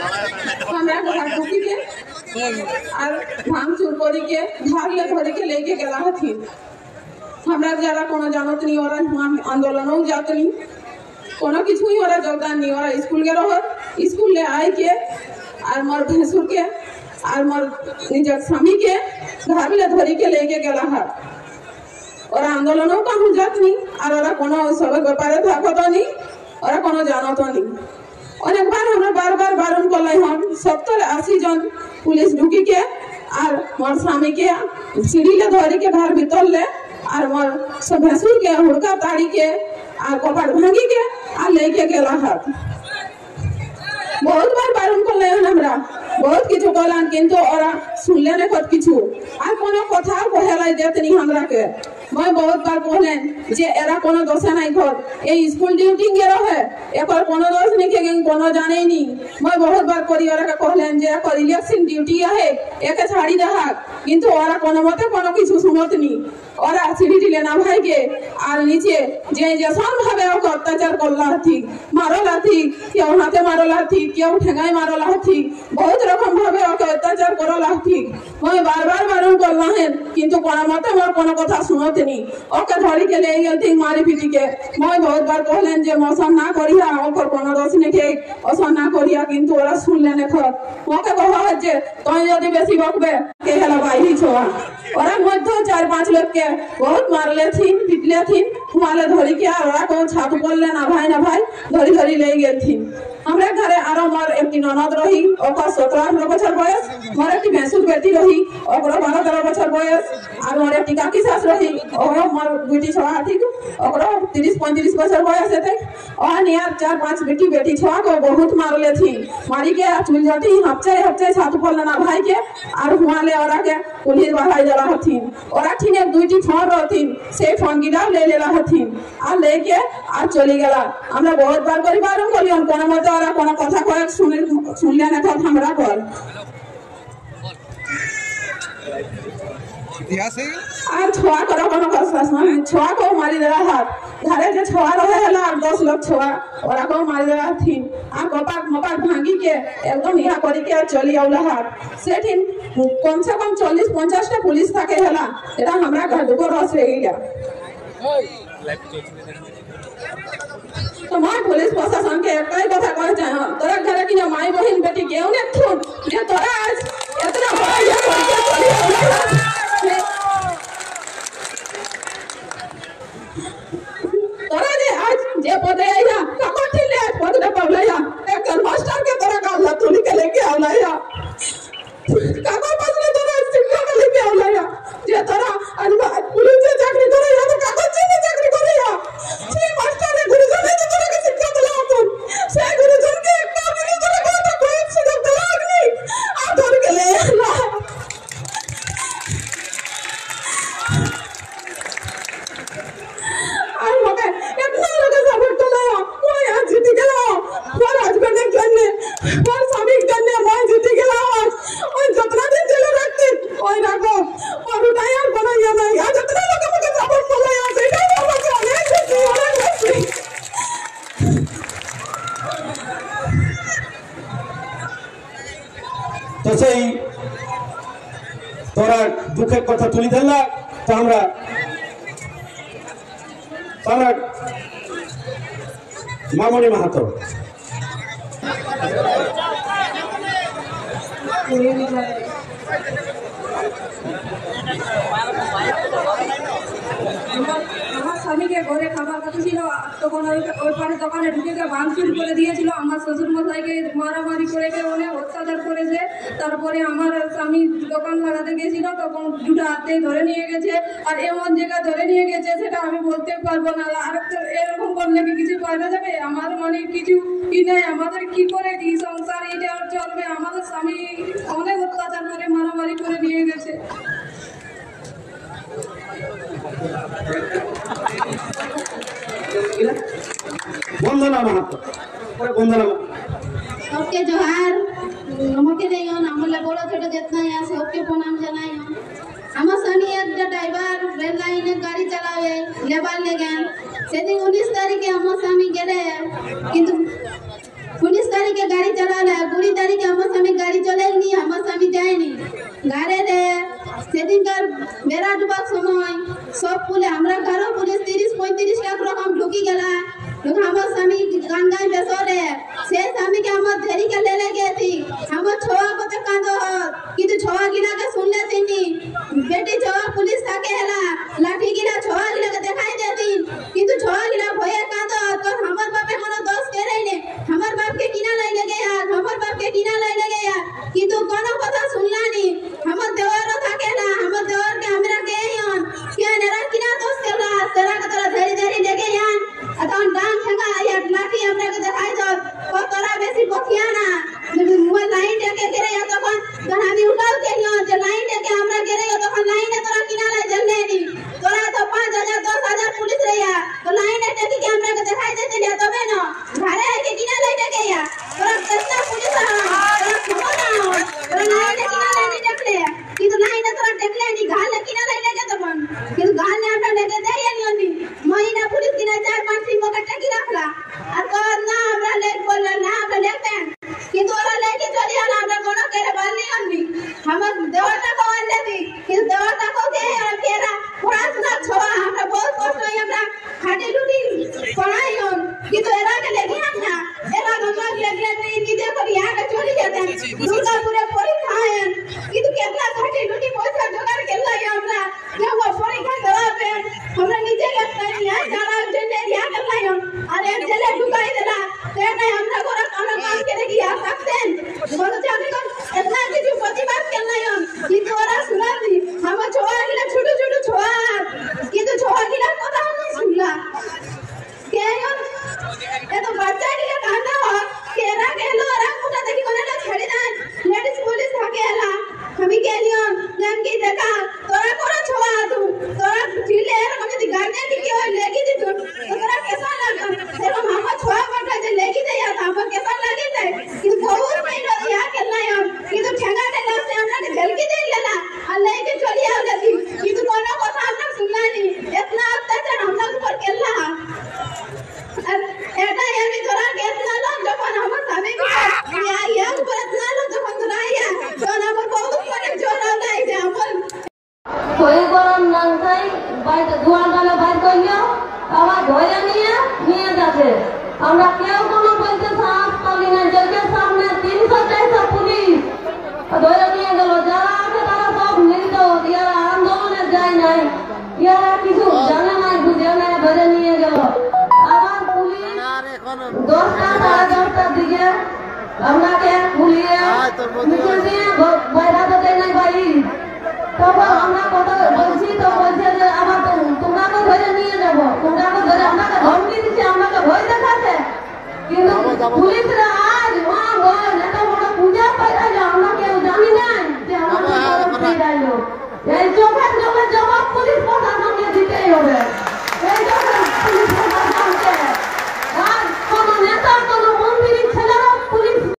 हमरा घर ढुकी के और भांगचूर करी के धारिया धरी के लेके गेला हथिन। हमरा जरा कोनो जानत नहीं और आंदोलनों जात नहीं कोनो किछु ही और योगदान नहीं और स्कूल के रह स्कूल ले आए के और मोर भैंसुर के और मोर निजर स्वामी के धारिया धरी के लेके गेला है और आंदोलनों का हो जात नहीं और कोनो सब व्यापार थाकत नहीं और कोनो जानत नहीं। अनेक बार हमरा बार बार बारण करले हम 70-80 जन पुलिस ढुकी के और मोर स्वामी के सीढ़ी ले धरी के घर भीतर ले और मोर सब भैंसुर के हुड़का ताड़ी के और कपाट भांगी के और लेके गेला है। बहुत बार बारण करले हमरा बहुत किछु कहलन किंतु ओरा सुनले ने कत किछु आ कोनो कथा कहले देत नहीं हमरा के। मैं बहुत बार कहलेन जे एरा कोनो दोष नहीं घर ए स्कूल ड्यूटी के रहे एकर कोनो दोष नहीं के कोनो जाने नहीं। मैं बहुत बार परिवार का कहलेन जे एकर इलेक्शन ड्यूटी है एके छाड़ी दहा किंतु ओरा कोनो मते कोनो किछु सुनत नहीं और सीढ़ी लेना भाई के और नीचे जे जैसन भावे ओकर अत्याचार करला थी मारला थी केउ हाथे मारला थी केउ ठेंगाई मारला थी बहुत रकम भावे ओकर अत्याचार करला थी। मैं बार बार बारण करला है किंतु कोनो मते मोर कोनो कथा सुनत नहीं ओकर धरी के ले गेल थी मारी पीटी के। मैं बहुत बार कहलेन जे मौसम ना करिया ओकर कोनो दोष नहीं के ओसन ना करिया किंतु ओरा सुन लेने खत ओके कहा जे तोय यदि बेसी बकबे के हला भाई छोआ और मध्य 4-5 लोग के बहुत मारले थीन पिटले थीन हुआले धरी के और को छाप बोलले ना भाई धरी धरी ले गेल थीन। हमरे घरे आरो मोर एकटी ननद रही ओकर 17-18 बछर बयस मोर एकटी भैंसुर बेटी रही ओकर 12-13 बछर बयस और मोर एकटी काकी सास रही ओकर मोर बेटी छोआ थी ओकर 30-35 बछर बयस हेते और नियर 4-5 बेटी छोआ को बहुत मारले थीन मारी के चुल जटी हपचे छाप बोलले ना भाई के और हुआले ओरा के पुलिस बहाई जला हथिन और ठीने दुईटी फोन रहथिन से फोन गिरा ले लेला हथिन आ लेके आ चली गेला। हमरा बहुत बार परिवार करियन कोनो मत और कोनो कथा कह सुनले ना कथा हमरा पर इतिहास है आ छोआ करो कोनो कथा सुन छोआ को मारी देला हाथ घरे जे छोआ रहे हला 10 लोग छोआ और को मारी देला थी आ कपाट मपाट भांगी के एकदम यहां करी के चली आउला हाथ सेठिन कम से कम 40-50 टा पुलिस थाके हला एरा हमरा घर दुको रस रे गया। तो मां पुलिस प्रशासन के कई कथा कह जाय तोरा घरे की माई बहन बेटी केउ ने थून जे तोरा आज इतना बड़ा ये करके चली आउला तोरा जे आज जे पदे आया ककठी ले पद न पवलया एक मास्टर के तोरा का लतुली के लेके आउलया काका बसले तोरा शिक्षा के लेके आउलया जे तोरा अनबा पुलिस से चाकरी करे या तो काका जी ने चाकरी करे या से मास्टर ने गुरुजन ने तोरा के शिक्षा दिला तो से गुरुजन के एक बार भी तोरा को तो कोई शिक्षा दिला नहीं आ धर के ले ना आई मगे इतना लोग सपोर्ट तो लाया वो यार जीत गया और हस्बैंड ने करने और स्वामी करने मैं जीत गया और जितना दिन चले रखते और रखो और उठा यार बनाया ना यार जितना लोग मुझे सपोर्ट तो लाया बेटा वो मुझे नहीं जीती और नहीं तो सही तोरा दुखे कथा तुली देला तो हमरा मामनी माहातो स्वामी के घरे खाবার কথা ছিল তখন ওই পারে দোকানে ঢুকে গিয়ে ভাঙচুর করে দিয়েছিল আমার শ্বশুর মশাইকে মারামারি করে কে অনেক অত্যাচার করেছে। তারপরে আমার স্বামী দোকান লাগাতে গেছিল তখন দুটো হাতে ধরে নিয়ে গেছে আর এমন জায়গা ধরে নিয়ে গেছে সেটা আমি বলতে পারবো না। আর এরকম করলে কি কিছু পাওয়া যাবে আমার মানে কিছু কি নাই আমাদের কি করে কি সংসার এটা চলবে আমাদের স্বামী অনেক অত্যাচার করে মারামারি করে নিয়ে গেছে। বন্দনা মাহাতো বন্দনা सबके जोहार नमके देयो हमले बड़ा छोटा जितना है सबके प्रणाम जनाई हम सनी एक ड्राइवर रेल लाइन गाड़ी चलावे लेबार ले गए से दिन 19 तारीख के हम स्वामी गेले किंतु 19 तारीख के गाड़ी चलाले 20 তারিখে আমার স্বামী গাড়ি চলেনি, আমার স্বামী যায়নি গাড়ি রে। সেদিনকার বেড়া ডুবার সময় সব পুলে আমরা কারো পুলিশ 30-35 লাখ রকম ঢুকি গেলা। আমার স্বামী গান গাই বেসরে সে স্বামীকে আমার ধেরিকে লেলে গেছি। আমার ছোয়া কত কাঁদ কিন্তু ছোয়া গিলাকে শুনলে তিনি বেটি ছোয়া পুলিশ থাকে হেলা লাঠি গিলা ছোয়া গিলাকে দেখাই দেতিন কিন্তু ছোয়া গিলা ভয়ে কাঁদ। তো আমার বাপে কোনো দোষ করে নে, আমার বাপকে কিনা লাই লেগে আমার বাপকে কিনা লাই লেগে কিন্তু কোনো কথা শুনলানি। আমার দেওয়ারও থাকে না, আমার দেওয়ারকে আমরা কে হন কেন এরা কিনা দোষ করলা সেরা তোরা ধরে ধরে লেগে যান। তখন ডাং ঠেঙ্গা এক লাঠি আপনাকে দেখাই দত তোরা বেশি বকিয়া না মোবাইল লাইন ডেকে গেরে তখন আমি উঠাও কেন যে লাইন ডেকে আমরা গেরে তখন লাইনে তোরা কিনা লাই জলনে নি তোরা তো 5,000-10,000 পুলিশ রেয়া তো লাইনে ডেকে কি আমরা দেখাই দিতে লিয়া তবে না ঘরে আইকে কিনা লাই ডেকে তোরা কতটা পুলিশ তোরা খবর না তোরা লাইনে কিনা লাইনে দেখলে কিন্তু লাইনে তোরা দেখলে নি গালে কিনা লাই ডেকে তখন কিন্তু গালে আমরা ডেকে দেই নি মহিনা পুলিশ কিনা 4-5 দিন মকা টাকি রাখলা আর তো না আমরা লেট বললা না আমরা লেটেন কিন্তু ওরা লেটে চলে আলা আমরা কোন করে বললি আমি আমার দেওয়াটা কোন দেবি কিন্তু দেওয়াটা কোকে আর কেরা পড়াশোনা ছোয়া আমরা বহুত কষ্ট আমরা খাটি লুটি পড়াইন কিন্তু এরা কে লেগে না এরা গঙ্গা লেগে নিজে করে আগে চলে যেতেন দুর্গাপুরে পরীক্ষা আয়েন কিন্তু কেতলা খাটি লুটি পয়সা জোগাড় করলা আমরা কেউ পরীক্ষা দেওয়াবে আমরা নিজে গেছাই না যারা জেনে ইয়া করলাম আর এক জেলে ঢুকাই দিলা তাই আমরা গোরা কাম করে গিয়া থাকতেন বলো যে আমি এতনা কিছু প্রতিবাদ করলাম কিন্তু ওরা শুনানি আমার ছোয়া গিলা ছোট ছোট ছোয়া কিন্তু ছোয়া গিলা কথা শুনলা কেন এত বাচ্চা গিলা কান্না হয় কেরা গেল ওরা কোথা থেকে কোনটা ছেড়ে দেন লেডিস পুলিশ থাকে এলা আমি গেলিয়ম নাম কি দেখা তোরা কোরা ছোয়া তু তোরা ছিলে এরকম যদি গার্ডেন কি হয় লেগে দিত তোরা কেসা লাগা এরকম আমার ছোয়া বাটা যে লেগে দেয় আমার কেসা লাগে দেয় কিন্তু বহুত মাইলো ইয়া কেলাম কিন্তু ঠেঙ্গা দেলাতে আমরা ঝলকি দেই লেলা আর লেগে চলি আওলাতি কিন্তু কোনো কথা আমরা শুনলানি এতনা অত্যাচার আমরা উপর কেলা আর এটা আমি তোরা কেতনা লোক যখন আমার স্বামী ইয়া উপর এতনা লোক যখন তোরা ইয়া তখন আমার বহুত মানে জোর আলাই যে আমার কই গরম নাং খাই বাইরে ধোয়া গালে বাইর কইলো আবার ধরে নিয়ে যাচ্ছে। আমরা কেউ কোনো বলতে সাহস পালি না জেলের সামনে 300-400 পুলিশ ধরে নিয়ে গেল। যারা আছে তারা সব নির্দোষ, ইয়ারা আন্দোলনে যায় নাই, ইয়ারা কিছু জানে নাই বুঝে নাই ধরে নিয়ে গেল। আবার পুলিশ 10টা-10:30টার দিকে আপনাকে পুলিয়ে মিছিল দিয়ে বাইরে যেতে নাই বাড়ি। তখন আমরা কথা বলছি তো বলছে যে আবার তোমরাকে ধরে নিয়ে যাবো, তোমরাকে ধরে আপনাকে ধমকি দিচ্ছে, আপনাকে ভয় দেখাচ্ছে কিন্তু পুলিশরা